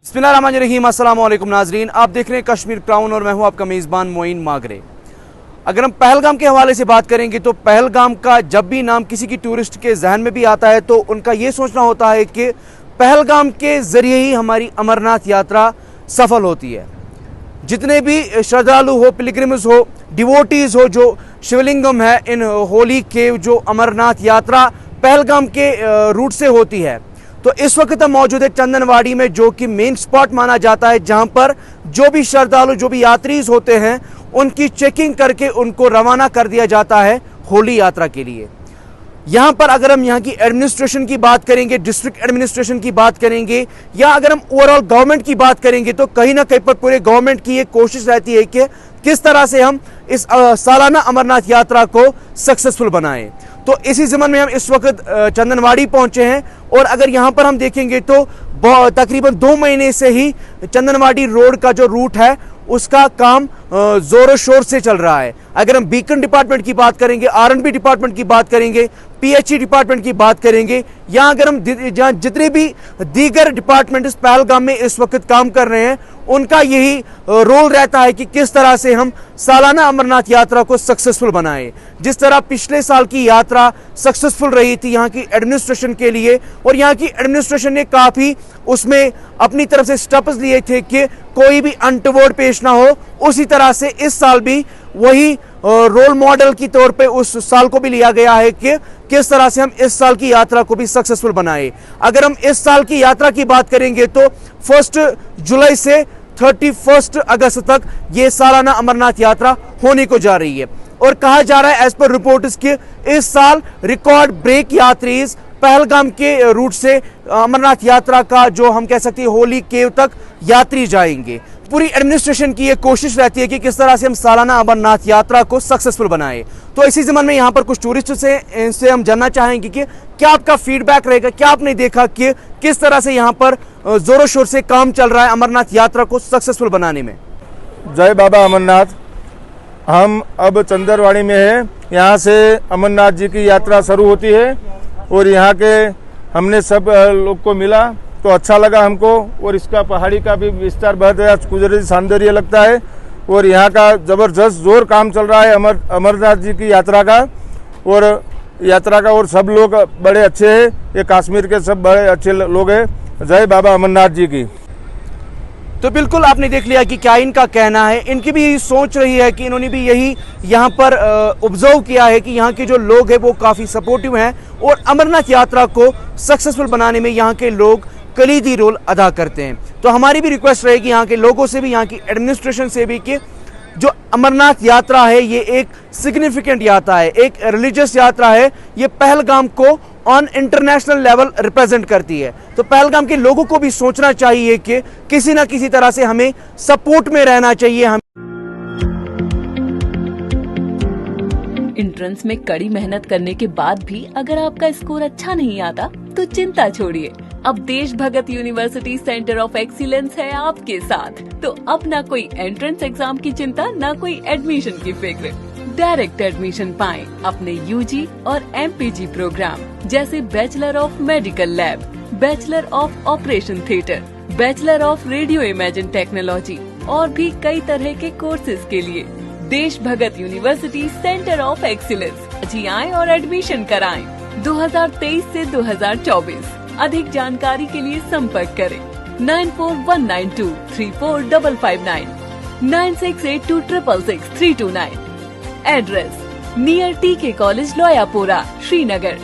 बिस्मिल्लाहिर्रहमानिर्रहीम। अस्सलाम वालेकुम नाजरीन, आप देख रहे हैं कश्मीर क्राउन और मैं हूं आपका मेज़बान मोइन मागरे। अगर हम पहलगाम के हवाले से बात करेंगे तो पहलगाम का जब भी नाम किसी की टूरिस्ट के जहन में भी आता है तो उनका ये सोचना होता है कि पहलगाम के ज़रिए ही हमारी अमरनाथ यात्रा सफल होती है। जितने भी श्रद्धालु हो, पिलग्रिम्स हो, डिवोटीज़ हो, जो शिवलिंगम है इन होली के जो अमरनाथ यात्रा पहलगाम के रूट से होती है। तो इस वक्त हम मौजूद है चंदनवाड़ी में, जो कि मेन स्पॉट माना जाता है, जहां पर जो भी श्रद्धालु, जो भी यात्रीज होते हैं, उनकी चेकिंग करके उनको रवाना कर दिया जाता है होली यात्रा के लिए। यहां पर अगर हम यहां की एडमिनिस्ट्रेशन की बात करेंगे, डिस्ट्रिक्ट एडमिनिस्ट्रेशन की बात करेंगे, या अगर हम ओवरऑल गवर्नमेंट की बात करेंगे, तो कहीं ना कहीं पर पूरे गवर्नमेंट की ये कोशिश रहती है कि किस तरह से हम इस सालाना अमरनाथ यात्रा को सक्सेसफुल बनाएं। तो इसी ज़मन में हम इस वक्त चंदनवाड़ी पहुंचे हैं और अगर यहां पर हम देखेंगे तो तकरीबन 2 महीने से ही चंदनवाड़ी रोड का जो रूट है उसका काम जोरों शोर से चल रहा है। अगर हम बीकन डिपार्टमेंट की बात करेंगे, आरएनबी डिपार्टमेंट की बात करेंगे, पीएचई डिपार्टमेंट की बात करेंगे, या अगर हम जहां जितने भी दीगर डिपार्टमेंट इस पहलगाम में इस वक्त काम कर रहे हैं, उनका यही रोल रहता है कि किस तरह से हम सालाना अमरनाथ यात्रा को सक्सेसफुल बनाएं। जिस तरह पिछले साल की यात्रा सक्सेसफुल रही थी यहाँ की एडमिनिस्ट्रेशन के लिए, और यहाँ की एडमिनिस्ट्रेशन ने काफ़ी उसमें अपनी तरफ से स्टेप्स लिए थे कि कोई भी अनटोवर्ड पेश ना हो, उसी तरह से इस साल भी वही रोल मॉडल की तौर पे उस साल को भी लिया गया है कि किस तरह से हम इस साल की यात्रा को भी सक्सेसफुल बनाए। अगर हम इस साल की यात्रा की बात करेंगे तो 1 जुलाई से 31 अगस्त तक ये सालाना अमरनाथ यात्रा होने को जा रही है। और कहा जा रहा है एज पर रिपोर्ट्स कि इस साल रिकॉर्ड ब्रेक यात्रीज पहलगाम के रूट से अमरनाथ यात्रा का जो हम कह सकते हैं होली केव तक यात्री जाएंगे। पूरी एडमिनिस्ट्रेशन की ये कोशिश रहती है कि किस तरह से हम सालाना अमरनाथ यात्रा को सक्सेसफुल बनाएं। तो इसी ज़मन में यहाँ पर कुछ टूरिस्ट से इनसे हम जानना चाहेंगे कि क्या आपका फीडबैक रहेगा, क्या आपने देखा कि किस तरह से यहाँ पर जोरों शोर से काम चल रहा है अमरनाथ यात्रा को सक्सेसफुल बनाने में। जय बाबा अमरनाथ। हम अब चंदनवाड़ी में है, यहाँ से अमरनाथ जी की यात्रा शुरू होती है और यहाँ के हमने सब लोग को मिला तो अच्छा लगा हमको। और इसका पहाड़ी का भी विस्तार बहुत कुदरती सौंदर्य लगता है और यहाँ का ज़बरदस्त जोर काम चल रहा है अमरनाथ जी की यात्रा का। और सब लोग बड़े अच्छे हैं, ये कश्मीर के सब बड़े अच्छे लोग हैं। जय बाबा अमरनाथ जी की। तो बिल्कुल आपने देख लिया कि क्या इनका कहना है। इनकी भी यही सोच रही है कि इन्होंने भी यही यहाँ पर ऑब्जर्व किया है कि यहाँ के जो लोग हैं वो काफ़ी सपोर्टिव हैं और अमरनाथ यात्रा को सक्सेसफुल बनाने में यहाँ के लोग कलीदी रोल अदा करते हैं। तो हमारी भी रिक्वेस्ट रहेगी यहाँ के लोगों से भी, यहाँ की एडमिनिस्ट्रेशन से भी, कि जो अमरनाथ यात्रा है ये एक सिग्निफिकेंट यात्रा है, एक रिलीजियस यात्रा है। ये पहलगाम को ऑन इंटरनेशनल लेवल रिप्रेजेंट करती है। तो पहलगाम के लोगों को भी सोचना चाहिए कि किसी ना किसी तरह से हमें सपोर्ट में रहना चाहिए। हम एंट्रेंस में कड़ी मेहनत करने के बाद भी अगर आपका स्कोर अच्छा नहीं आता तो चिंता छोड़िए, अब देश भगत यूनिवर्सिटी सेंटर ऑफ एक्सीलेंस है आपके साथ। तो अब ना कोई एंट्रेंस एग्जाम की चिंता, ना कोई एडमिशन की फिक्र। डायरेक्ट एडमिशन पाएं अपने यूजी और एमपीजी प्रोग्राम जैसे bachelor of medical lab, bachelor of operation theatre, bachelor of radio imagine technology और भी कई तरह के कोर्सेज के लिए देश भगत यूनिवर्सिटी सेंटर ऑफ एक्सीलेंस जी आएं और एडमिशन कराएं 2023 से 2024। अधिक जानकारी के लिए संपर्क करें 9419234559, 9682666329। एड्रेस नियर टीके कॉलेज लोयापुरा, श्रीनगर।